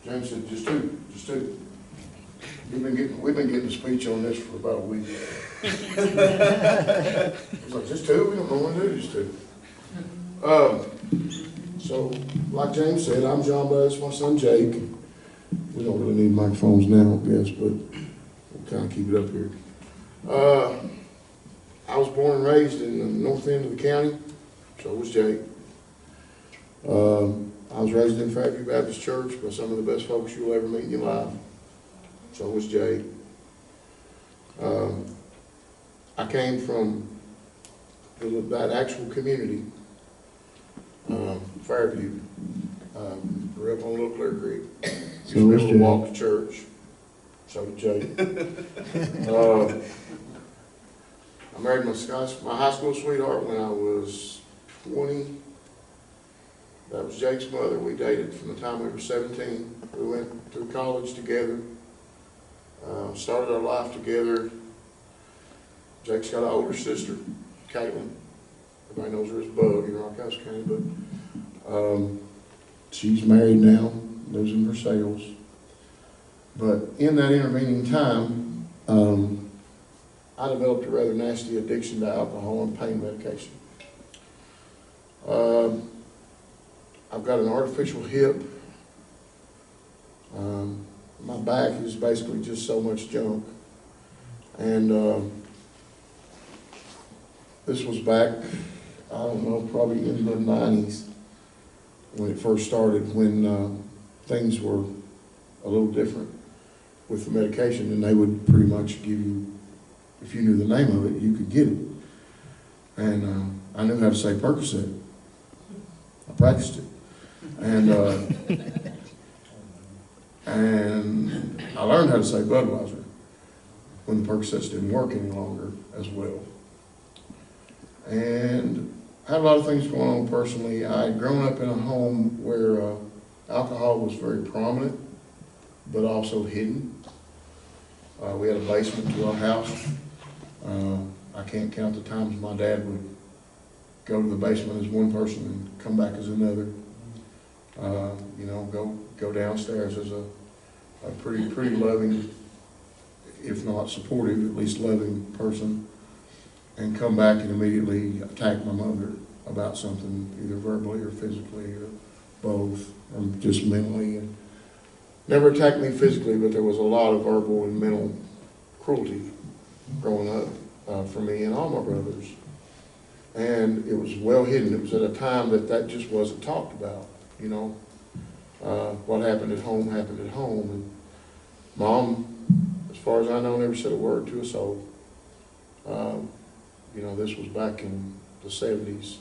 James said, just two, just two. We've been getting a speech on this for about a week. He's like, just two? We don't know what to do, just two. So, like James said, I'm John Buzz, my son Jake. We don't really need microphones now, I guess, but we'll kind of keep it up here. I was born and raised in the north end of the county, so was Jake. I was raised in Fairview Baptist Church by some of the best folks you'll ever meet in your life. So was Jake. I came from that actual community, Fairview. Grew up on Little Clear Creek. Used to be able to walk to church. So did Jake. I married my high school sweetheart when I was 20. That was Jake's mother. We dated from the time we were 17. We went through college together. Started our life together. Jake's got an older sister, Caitlin. Everybody knows her as Bug in Rockhouse County, but she's married now, lives in Versailles. But in that intervening time, I developed a rather nasty addiction to alcohol and pain medication. I've got an artificial hip. My back is basically just so much junk. And this was back, I don't know, probably in the 90s when it first started, when things were a little different with the medication, and they would pretty much give you, if you knew the name of it, you could get it. And I knew how to say Percocet. I practiced it. And I learned how to say Budweiser when the Percocets didn't work any longer as well. And I had a lot of things going on personally. I had grown up in a home where alcohol was very prominent, but also hidden. We had a basement to our house. I can't count the times my dad would go to the basement as one person and come back as another. You know, go downstairs as a pretty loving, if not supportive, at least loving person, and come back and immediately attack my mother about something, either verbally or physically or both, or just mentally. And never attacked me physically, but there was a lot of verbal and mental cruelty growing up for me and all my brothers. And it was well hidden. It was at a time that just wasn't talked about, you know. What happened at home happened at home. And Mom, as far as I know, never said a word to a soul. You know, this was back in the 70s.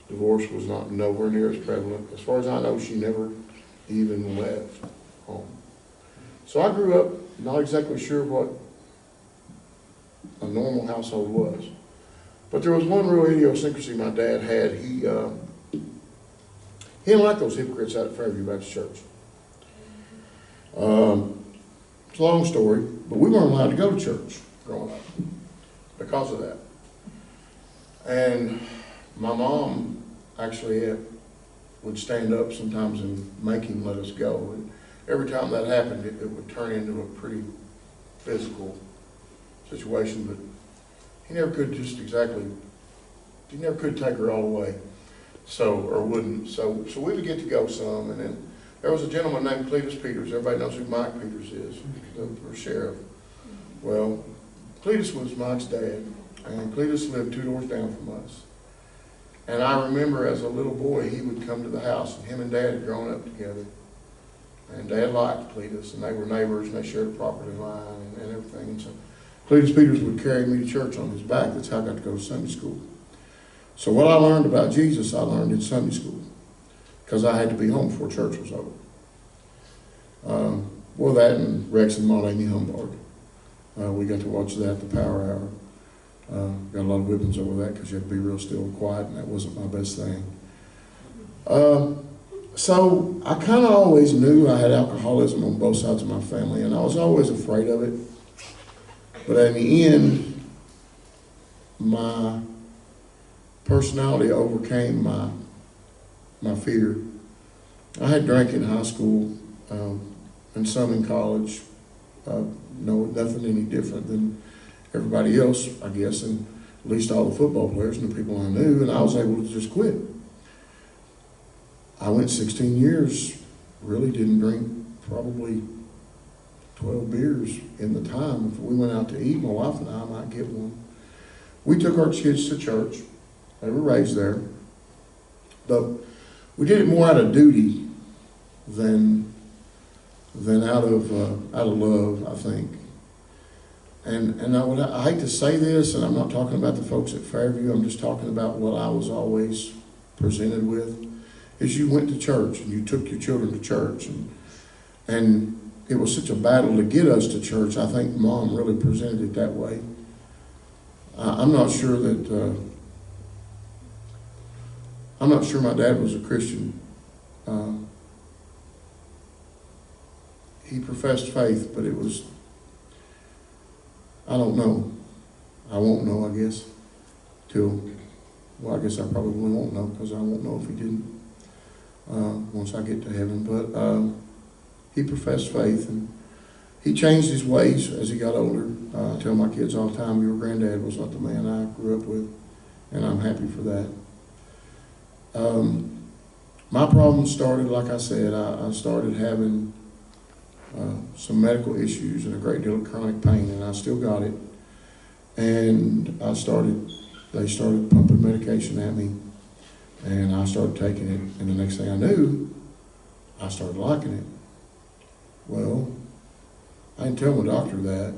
Divorce was nowhere near as prevalent. As far as I know, she never even left home. So I grew up not exactly sure what a normal household was. But there was one real idiosyncrasy my dad had. He didn't like those hypocrites out at Fairview Baptist Church. It's a long story, but we weren't allowed to go to church growing up because of that. And my mom actually would stand up sometimes and make him let us go. And every time that happened, it would turn into a pretty physical situation, but he never could he never could take her all the way, or wouldn't. So we would get to go some, and then there was a gentleman named Cletus Peters. Everybody knows who Mike Peters is, the sheriff. Well, Cletus was Mike's dad, and Cletus lived 2 doors down from us. And I remember as a little boy, he would come to the house, and him and Dad had grown up together. And Dad liked Cletus, and they were neighbors, and they shared a property line and everything. And so Cletus Peters would carry me to church on his back. That's how I got to go to Sunday school. So what I learned about Jesus, I learned in Sunday school, because I had to be home before church was over. Well, that and Rex and Maude Amy Humbard. We got to watch that, the Power Hour. Got a lot of whippings over that because you had to be real still and quiet, and that wasn't my best thing. So I kind of always knew I had alcoholism on both sides of my family, and I was always afraid of it. But in the end, my personality overcame my fear. I had drank in high school and some in college. No, nothing any different than everybody else, I guess, and at least all the football players and the people I knew, and I was able to just quit. I went 16 years, really didn't drink probably 12 beers in the time. If we went out to eat, my wife and I might get one. We took our kids to church. They were raised there. But we did it more out of duty than out of love, I think. And I hate to say this, and I'm not talking about the folks at Fairview, I'm just talking about what I was always presented with, is you went to church and you took your children to church. And it was such a battle to get us to church. I think Mom really presented it that way. I'm not sure my dad was a Christian. He professed faith, but it was, I don't know. I won't know, I guess, I guess I probably won't know, because I won't know if he didn't once I get to heaven. But he professed faith, and he changed his ways as he got older. I tell my kids all the time, your granddad was not the man I grew up with, and I'm happy for that. My problem started, like I said, I started having some medical issues and a great deal of chronic pain, and I still got it. And they started pumping medication at me, and I started taking it, and the next thing I knew, I started liking it. Well, I didn't tell my doctor that.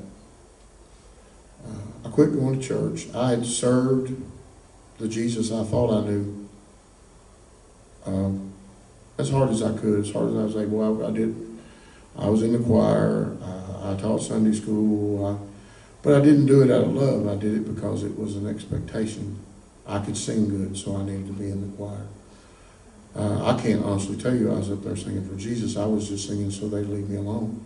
I quit going to church. I had served the Jesus I thought I knew as hard as I could, as hard as I was able. I did. I was in the choir. I taught Sunday school. But I didn't do it out of love. I did it because it was an expectation. I could sing good, so I needed to be in the choir. I can't honestly tell you I was up there singing for Jesus. I was just singing so they'd leave me alone.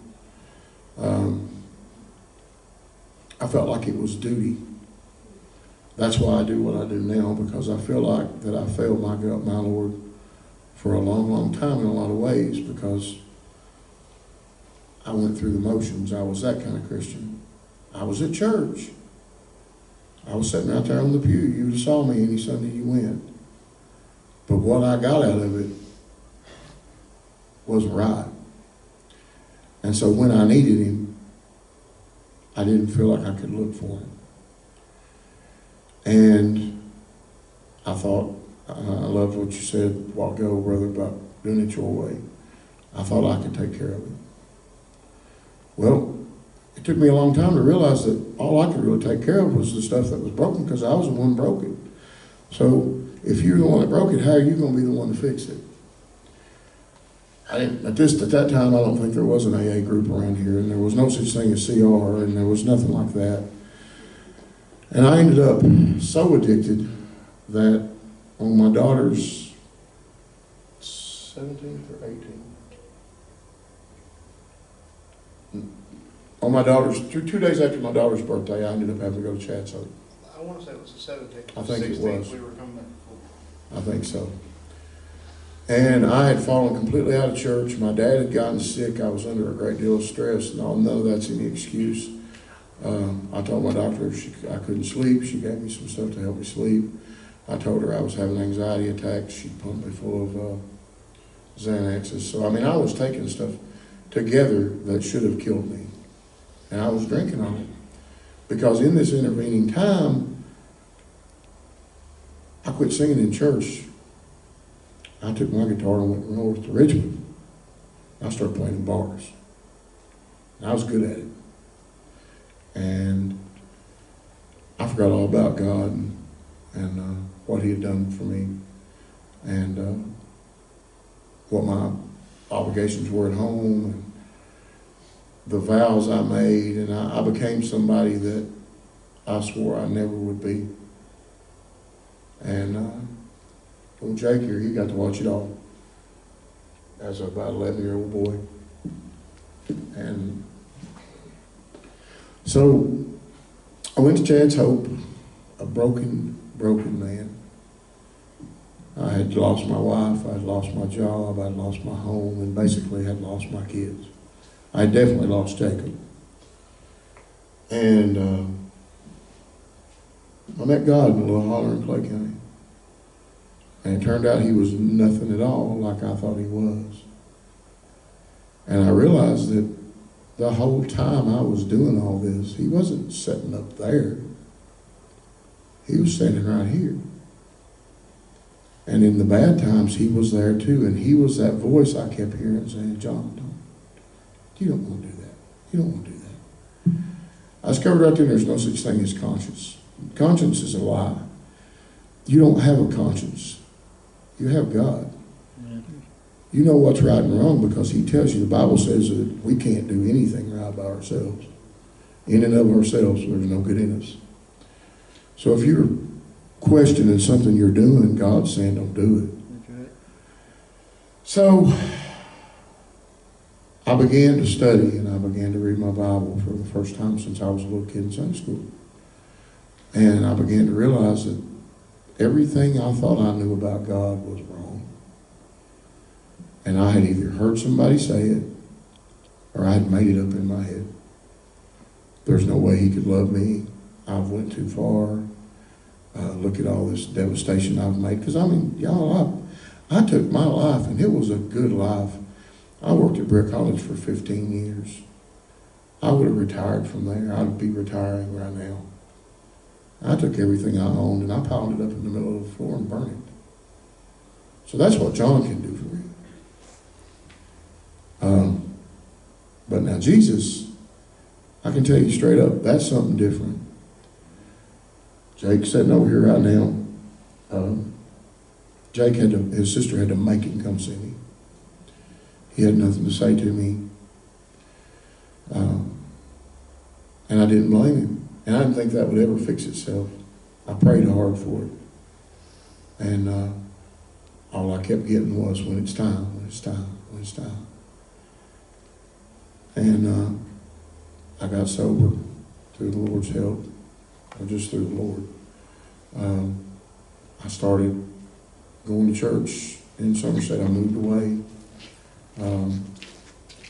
I felt like it was duty. That's why I do what I do now, because I feel like that I failed my Lord for a long, long time in a lot of ways, because I went through the motions. I was that kind of Christian. I was at church. I was sitting out there on the pew. You would have saw me any Sunday you went. But what I got out of it wasn't right. And so when I needed him, I didn't feel like I could look for him. And I thought, I loved what you said a while ago, brother, about doing it your way. I thought I could take care of it. Well, it took me a long time to realize that all I could really take care of was the stuff that was broken, because I was the one who broke it. So if you're the one that broke it, how are you going to be the one to fix it? At that time, I don't think there was an AA group around here, and there was no such thing as CR, and there was nothing like that. And I ended up so addicted that on my daughter's 17th or 18th, on my daughter's, 2 days after my daughter's birthday, I ended up having to go to Chad's Hope. I want to say it was the 17th. I think it was. We were coming back before. I think so. And I had fallen completely out of church. My dad had gotten sick. I was under a great deal of stress. None of that's any excuse. I told my doctor I couldn't sleep. She gave me some stuff to help me sleep. I told her I was having anxiety attacks. She pumped me full of Xanaxes. So, I mean, I was taking stuff together that should have killed me. And I was drinking on it. Because in this intervening time, I quit singing in church. I took my guitar and went north to Richmond. I started playing in bars. And I was good at it. And I forgot all about God and what he had done for me, and what my obligations were at home, and the vows I made, and I became somebody that I swore I never would be. And old Jake here, he got to watch it all as about 11-year-old boy. And so I went to Chad's Hope, a broken man. I had lost my wife, I had lost my job, I had lost my home, and basically had lost my kids. I had definitely lost Jacob. And I met God in a little holler in Clay County. And it turned out he was nothing at all like I thought he was. And I realized that the whole time I was doing all this, he wasn't sitting up there. He was standing right here. And in the bad times, he was there too. And he was that voice I kept hearing saying, John, you don't want to do that. You don't want to do that. I discovered right then there's no such thing as conscience. Conscience is a lie. You don't have a conscience. You have God. You know what's right and wrong because he tells you, the Bible says that we can't do anything right by ourselves. In and of ourselves, there's no good in us. So if you're questioning something you're doing, God's saying don't do it. That's right. So I began to study and I began to read my Bible for the first time since I was a little kid in Sunday school. And I began to realize that everything I thought I knew about God was wrong. And I had either heard somebody say it or I had made it up in my head. There's no way he could love me. I've went too far. Look at all this devastation I've made. Because, I mean, y'all, I took my life, and it was a good life. I worked at Brick College for 15 years. I would have retired from there. I'd be retiring right now. I took everything I owned, and I piled it up in the middle of the floor and burned it. So that's what John can do for you. But now Jesus, I can tell you straight up, that's something different. Jake's sitting over here right now. Jake his sister had to make him come see me. He had nothing to say to me. And I didn't blame him. And I didn't think that would ever fix itself. I prayed hard for it. And all I kept getting was, when it's time, when it's time, when it's time. And I got sober through the Lord's help. Or just through the Lord. I started going to church in Somerset. I moved away.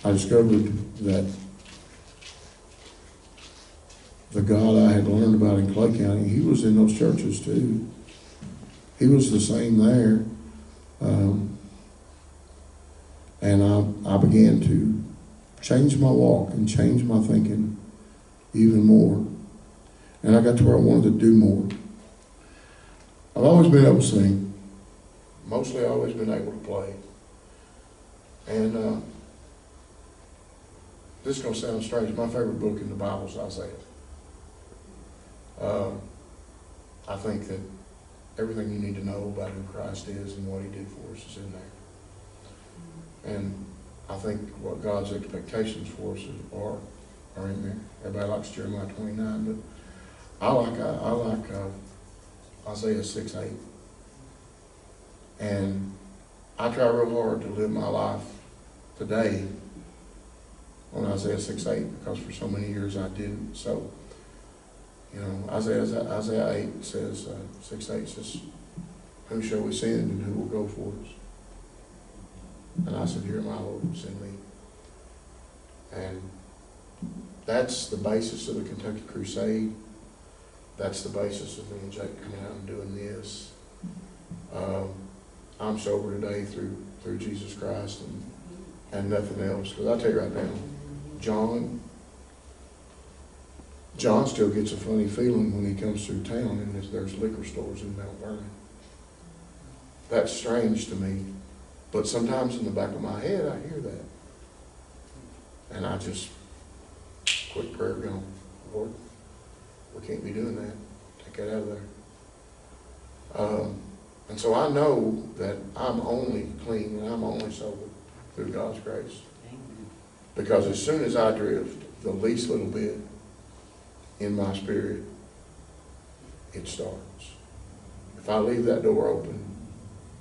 I discovered that the God I had learned about in Clay County, he was in those churches too. He was the same there. And I began to change my walk and change my thinking even more. And I got to where I wanted to do more. I've always been able to sing. Mostly I've always been able to play. And this is going to sound strange. My favorite book in the Bible is Isaiah. I think that everything you need to know about who Christ is and what he did for us is in there. And I think what God's expectations for us are in there. Everybody likes Jeremiah 29, but I like Isaiah 6:8. And I try real hard to live my life today on Isaiah 6:8 because for so many years I didn't. So, you know, Isaiah 8 says, 6:8 says, who shall we send and who will go for us? And I said, here, my Lord, send me. And that's the basis of the Kentucky Crusade. That's the basis of me and Jake coming out and doing this. I'm sober today through Jesus Christ and nothing else. Because I'll tell you right now, John still gets a funny feeling when he comes through town and there's liquor stores in Mount Vernon. That's strange to me. But sometimes in the back of my head, I hear that. And I just, quick prayer going, Lord, we can't be doing that. Take that out of there. And so I know that I'm only clean and I'm only sober through God's grace. Because as soon as I drift the least little bit in my spirit, it starts. If I leave that door open,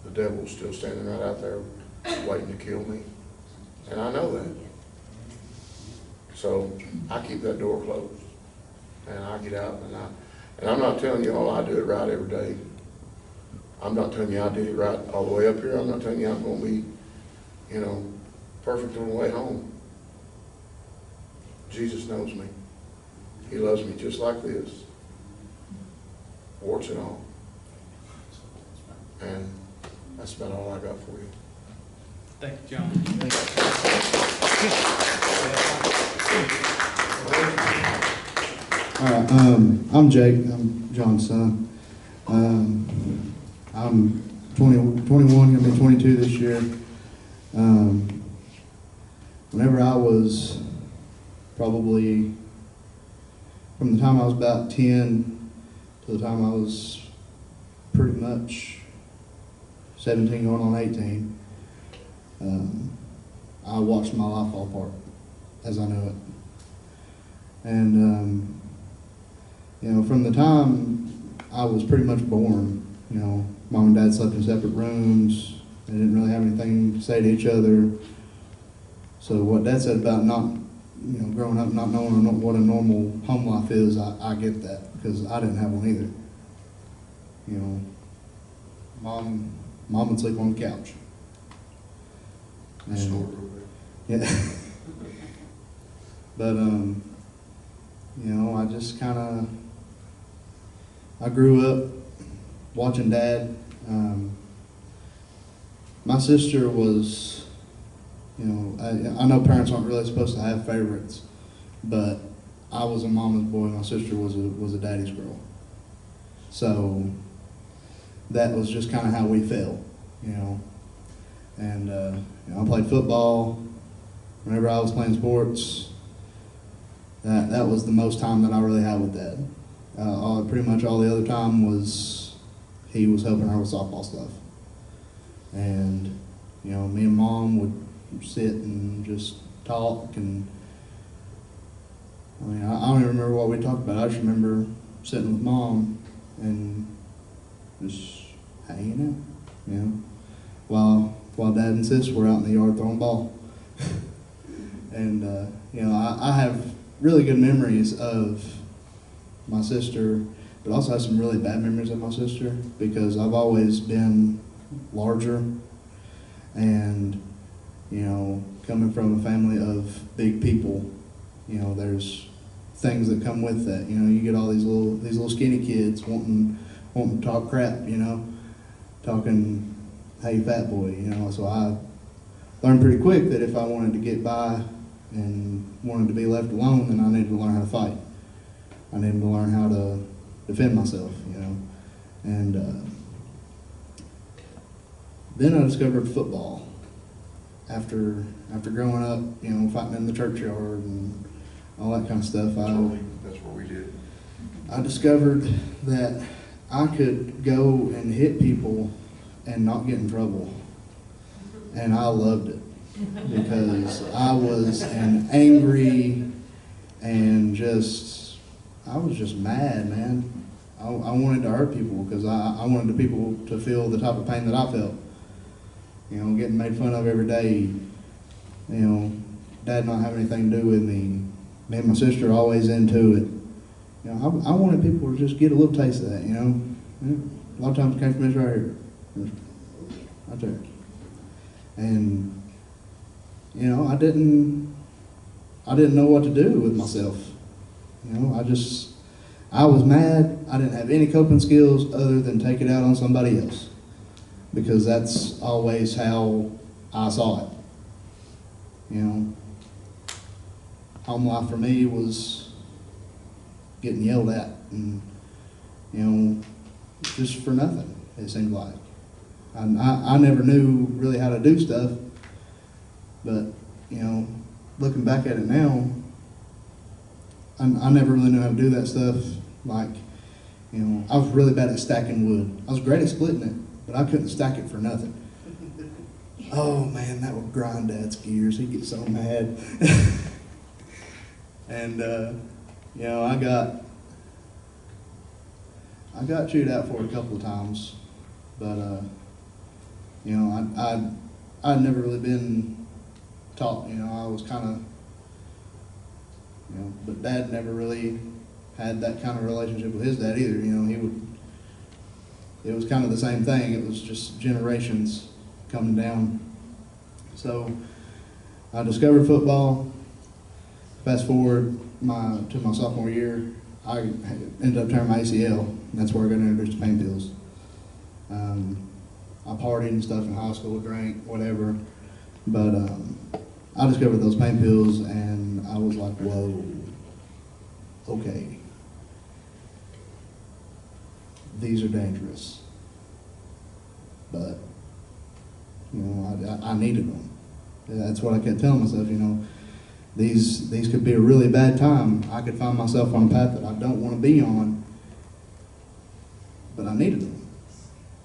the devil's still standing right out there waiting to kill me. And I know that. So I keep that door closed. And I get out and I'm not telling you all I do it right every day. I'm not telling you I did it right all the way up here. I'm not telling you I'm gonna be, perfect on the way home. Jesus knows me. He loves me just like this, warts and all. And that's about all I got for you. Thank you, John. All right, I'm Jake. I'm John's son. I'm 21, gonna be 22 this year. Whenever I was probably, from the time I was about 10 to the time I was pretty much 17 going on 18, I watched my life fall apart as I knew it. And, from the time I was pretty much born, mom and dad slept in separate rooms. They didn't really have anything to say to each other. So what Dad said about not, growing up not knowing what a normal home life is, I get that, because I didn't have one either. Mom would sleep on the couch. And, Snort real quick. yeah. But, I just I grew up watching Dad. My sister was, I know parents aren't really supposed to have favorites, but I was a mama's boy. My sister was a daddy's girl. So that was just kind of how we felt, And I played football. Whenever I was playing sports, that was the most time that I really had with Dad. Pretty much all the other time was he was helping her with softball stuff. And, me and Mom would sit and just talk, and I don't even remember what we talked about. I just remember sitting with Mom and just hanging out, while Dad and Sis were out in the yard throwing ball. And, I have really good memories of my sister, but also have some really bad memories of my sister, because I've always been larger, and coming from a family of big people, there's things that come with that. You get all these little skinny kids wanting to talk crap, talking, "Hey, fat boy," So I learned pretty quick that if I wanted to get by and wanted to be left alone, then I needed to learn how to fight. I needed to learn how to defend myself, And then I discovered football. After growing up, fighting in the churchyard and all that kind of stuff, That's what we did. I discovered that I could go and hit people and not get in trouble. And I loved it, because I was an angry and I was just mad, man. I wanted to hurt people, because I wanted the people to feel the type of pain that I felt. Getting made fun of every day. Dad not having anything to do with me. Me and my sister always into it. I wanted people to just get a little taste of that, A lot of times it came from this right here. Right there. And, I didn't know what to do with myself. I was mad. I didn't have any coping skills other than take it out on somebody else, because that's always how I saw it. Home life for me was getting yelled at, and, just for nothing, it seemed like. I never knew really how to do stuff, but, looking back at it now, I never really knew how to do that stuff. Like, I was really bad at stacking wood. I was great at splitting it, but I couldn't stack it for nothing. Oh man, that would grind Dad's gears. He'd get so mad. And, I got chewed out for it a couple of times, but, I'd never really been taught, I was kind of, but Dad never really had that kind of relationship with his dad either. it was kind of the same thing. It was just generations coming down. So I discovered football. Fast forward to my sophomore year, I ended up tearing my ACL. And that's where I got introduced to pain pills. I partied and stuff in high school, drank, whatever. But I discovered those pain pills, and I was like, whoa, okay. These are dangerous. But, you know, I needed them. That's what I kept telling myself, you know. These could be a really bad time. I could find myself on a path that I don't want to be on, but I needed them.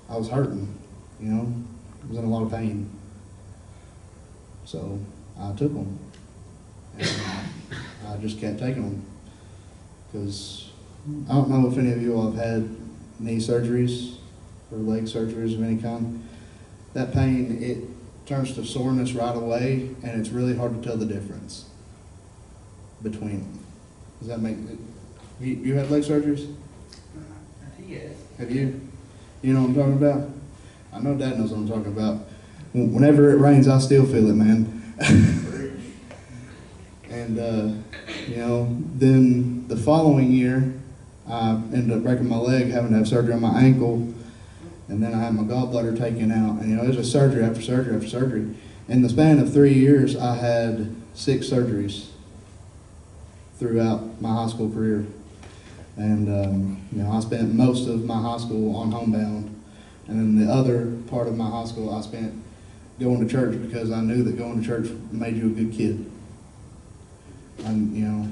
I was hurting, you know. I was in a lot of pain. So I took them. And I just kept taking them. Because I don't know if any of you all have had knee surgeries or leg surgeries of any kind. That pain, it turns to soreness right away, and it's really hard to tell the difference between them. Does that make it? You had leg surgeries? Yes. Have you? You know what I'm talking about? I know Dad knows what I'm talking about. Whenever it rains, I still feel it, man. And, you know, then the following year, I ended up breaking my leg, having to have surgery on my ankle, and then I had my gallbladder taken out. And, you know, it was just surgery after surgery after surgery. In the span of 3 years, I had 6 surgeries throughout my high school career. And, you know, I spent most of my high school on homebound. And then the other part of my high school, I spent going to church because I knew that going to church made you a good kid. And, you know,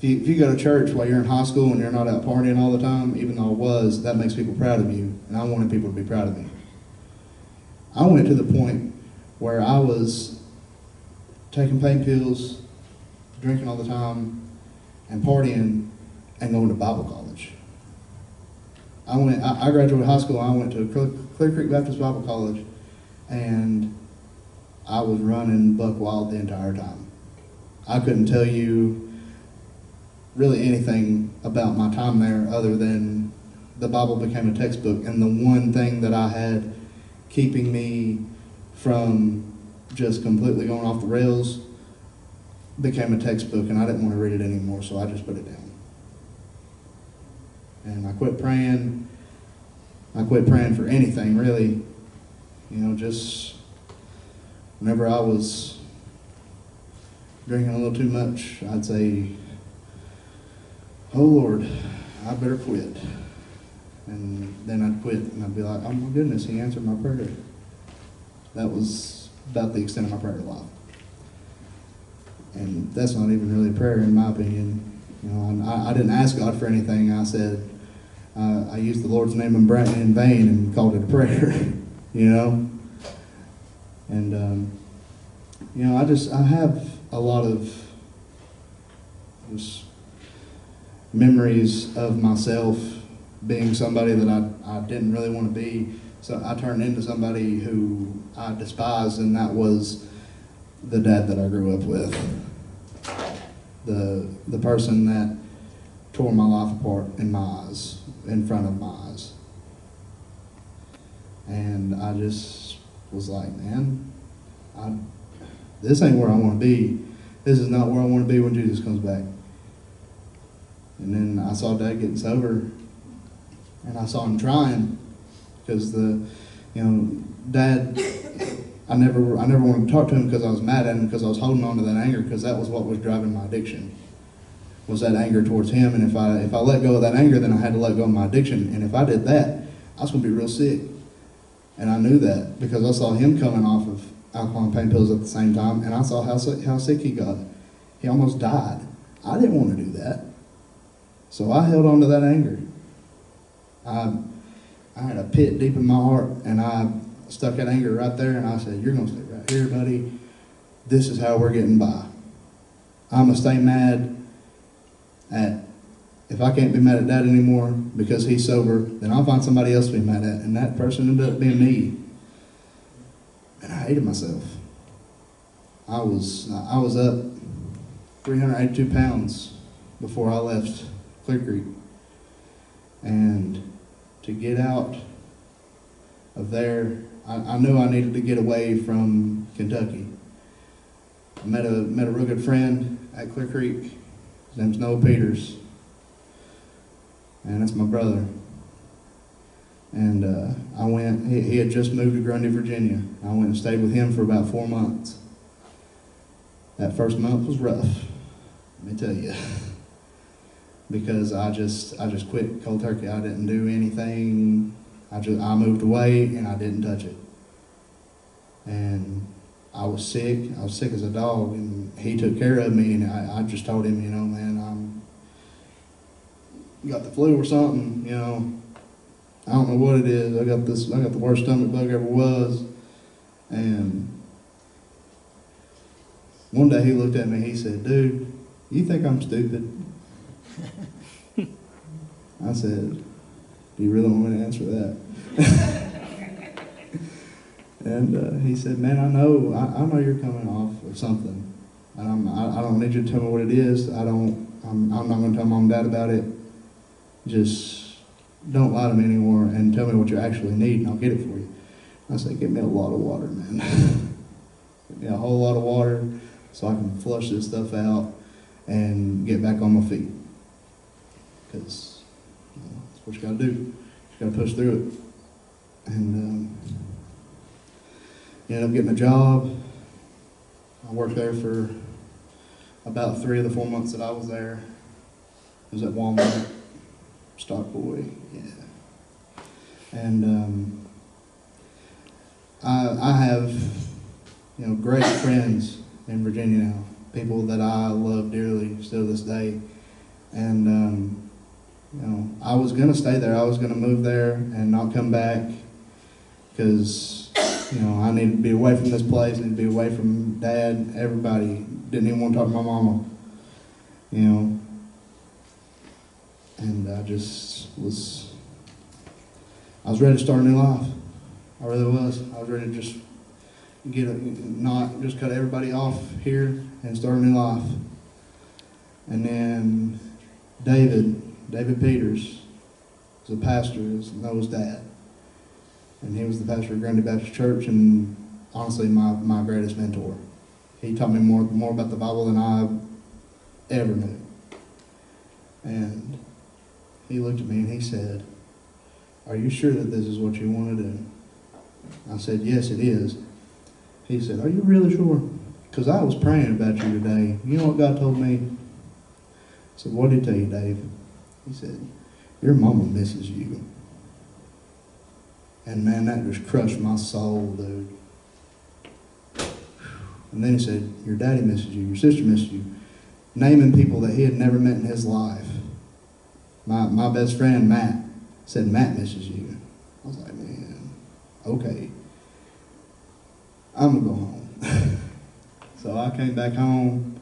if you go to church while you're in high school and you're not out partying all the time, even though I was, that makes people proud of you. And I wanted people to be proud of me. I went to the point where I was taking pain pills, drinking all the time, and partying, and going to Bible college. I graduated high school, I went to Clear Creek Baptist Bible College, and I was running buck wild the entire time. I couldn't tell you really anything about my time there other than the Bible became a textbook, and the one thing that I had keeping me from just completely going off the rails became a textbook, and I didn't want to read it anymore, so I just put it down. And I quit praying. I quit praying for anything, really. You know, just whenever I was drinking a little too much, I'd say, oh Lord, I better quit. And then I'd quit, and I'd be like, oh my goodness, he answered my prayer. That was about the extent of my prayer life. And that's not even really a prayer, in my opinion. You know, I didn't ask God for anything. I said, I used the Lord's name in vain and called it a prayer, you know. And, you know, I have a lot of just memories of myself being somebody that I didn't really want to be. So I turned into somebody who I despised, and that was the dad that I grew up with. The person that tore my life apart in my eyes, in front of my eyes. And I just was like, man, this ain't where I want to be. This is not where I want to be when Jesus comes back. And then I saw Dad getting sober, and I saw him trying, because Dad, I never wanted to talk to him because I was mad at him, because I was holding on to that anger, because that was what was driving my addiction, was that anger towards him. And if I let go of that anger, then I had to let go of my addiction. And if I did that, I was going to be real sick. And I knew that because I saw him coming off of alcohol and pain pills at the same time, and I saw how sick he got. He almost died. I didn't want to do that. So I held on to that anger. I had a pit deep in my heart, and I stuck that anger right there, and I said, you're going to stay right here, buddy. This is how we're getting by. I'm going to stay mad at, if I can't be mad at Dad anymore because he's sober, then I'll find somebody else to be mad at, and that person ended up being me. And I hated myself. I was up 382 pounds before I left Clear Creek. And to get out of there, I knew I needed to get away from Kentucky. I met a real good friend at Clear Creek. His name's Noah Peters, and that's my brother. And I went. He had just moved to Grundy, Virginia. I went and stayed with him for about 4 months. That first month was rough, let me tell you, because I just quit cold turkey. I didn't do anything. I moved away and I didn't touch it. And I was sick. I was sick as a dog, and he took care of me. And I just told him, you know, man, I'm got the flu or something. You know, I don't know what it is. I got the worst stomach bug ever was. And one day he looked at me. He said, "Dude, you think I'm stupid?" I said, "Do you really want me to answer that?" And he said, "Man, I know you're coming off of something, and I don't need you to tell me what it is. I'm not going to tell mom and dad about it. Just don't lie to me anymore and tell me what you actually need, and I'll get it for you." I said, "Get me a lot of water, man. Get me a whole lot of water so I can flush this stuff out and get back on my feet. Because that's what you got to do. You got to push through it." And ended up getting a job. I worked there for about 3 of the 4 months that I was there. I was at Walmart, stock boy, yeah. And I have, you know, great friends in Virginia now, people that I love dearly still to this day. And you know, I was gonna stay there. I was gonna move there and not come back because, you know, I needed to be away from this place, needed to be away from Dad, everybody. Didn't even want to talk to my mama, you know. And I was ready to start a new life. I really was. I was ready to just not just cut everybody off here and start a new life. And then David Peters was a pastor, is Noah's dad. And he was the pastor of Grundy Baptist Church, and honestly my greatest mentor. He taught me more about the Bible than I ever knew. And he looked at me and he said, "Are you sure that this is what you want to do?" I said, "Yes, it is." He said, "Are you really sure? Because I was praying about you today. You know what God told me?" I said, "What did he tell you, Dave?" He said, "Your mama misses you." And man, that just crushed my soul, dude. And then he said, "Your daddy misses you, your sister misses you." Naming people that he had never met in his life. My best friend, Matt, said, "Matt misses you." I was like, man, okay. I'm going to go home. So I came back home,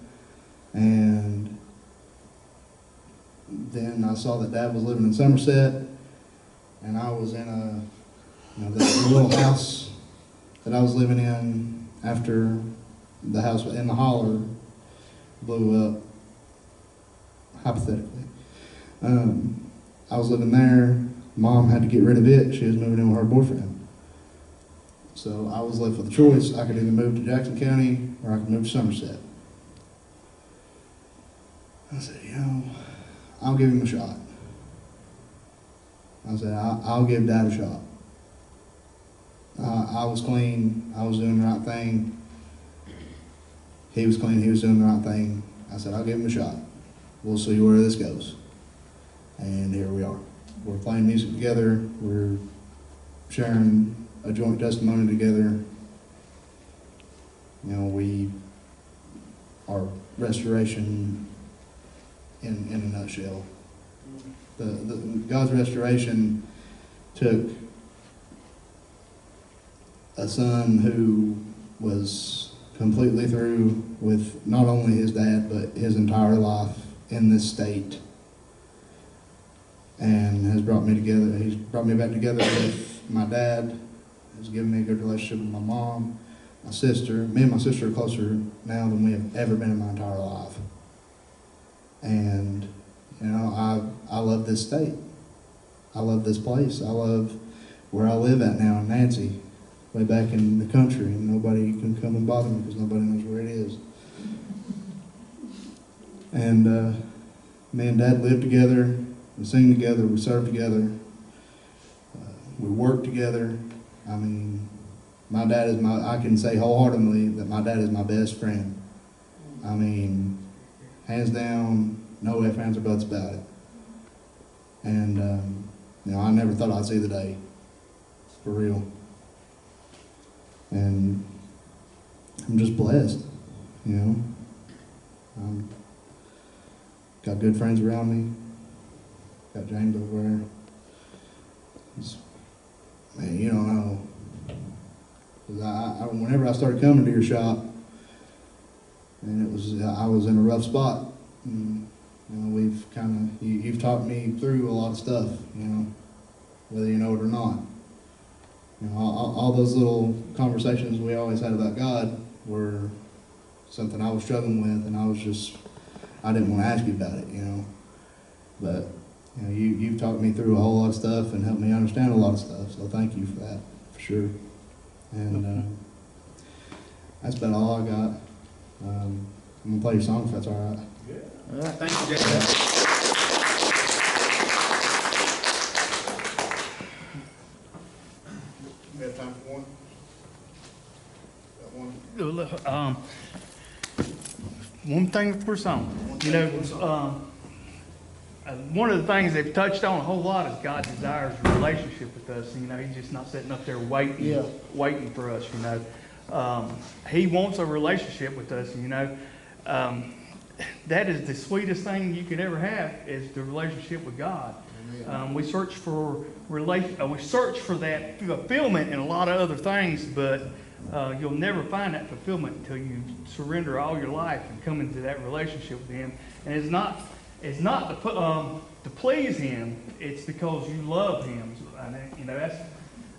and then I saw that Dad was living in Somerset, and I was in this little house that I was living in after the house in the holler blew up, hypothetically. I was living there. Mom had to get rid of it. She was moving in with her boyfriend. So I was left with a choice. I could either move to Jackson County or I could move to Somerset. I said, you know, I'll give him a shot. I said, I'll give Dad a shot. I was clean. I was doing the right thing. He was clean. He was doing the right thing. I said, I'll give him a shot. We'll see where this goes. And here we are. We're playing music together. We're sharing a joint testimony together. You know, we are restoration in a nutshell. God's restoration took a son who was completely through with not only his dad, but his entire life in this state, and has brought me together. He's brought me back together with my dad. He's given me a good relationship with my mom, my sister. Me and my sister are closer now than we have ever been in my entire life. And, you know, I love this state. I love this place. I love where I live at now in Nancy, way back in the country, and nobody can come and bother me because nobody knows where it is. And me and Dad live together, we sing together, we serve together, we work together. I mean, my dad is I can say wholeheartedly that my dad is my best friend. I mean, hands down, no ifs, ands, or buts about it. And, you know, I never thought I'd see the day, for real. And I'm just blessed, you know. Got good friends around me. Got James over there. Man, you don't know. 'Cause whenever I started coming to your shop, and I was in a rough spot. And, you know, you've taught me through a lot of stuff, you know, whether you know it or not. You know, all those little conversations we always had about God were something I was struggling with, and I didn't want to ask you about it, you know. But, you know, you've taught me through a whole lot of stuff and helped me understand a lot of stuff, so thank you for that, for sure. And that's about all I got. I'm going to play your song if that's all right. All right, thank you, Jake. We have time for one? Got one? One thing per song. You know, one of the things they've touched on a whole lot is God desires a relationship with us. You know, He's just not sitting up there waiting for us, you know. He wants a relationship with us, you know. That is the sweetest thing you could ever have, is the relationship with God. We search for that fulfillment in a lot of other things, but you'll never find that fulfillment until you surrender all your life and come into that relationship with Him. And it's not to please Him. It's because you love Him. And, you know, that's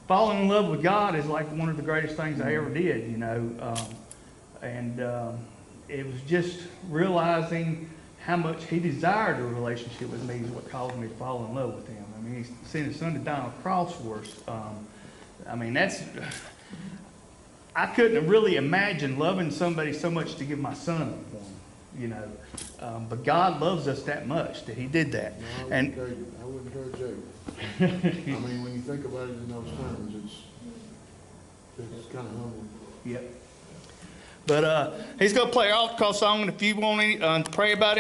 falling in love with God is like one of the greatest things I ever did. You know, it was just realizing how much He desired a relationship with me is what caused me to fall in love with Him. I mean, He sent His Son to die on a cross for us. I mean, I couldn't really imagine loving somebody so much to give my son up for him, you know. But God loves us that much that He did that. No, I wouldn't encourage Jake. I mean, when you think about it in those terms, it's kind of humbling. Yep. But he's going to play our altar call song, and if you want to pray about it.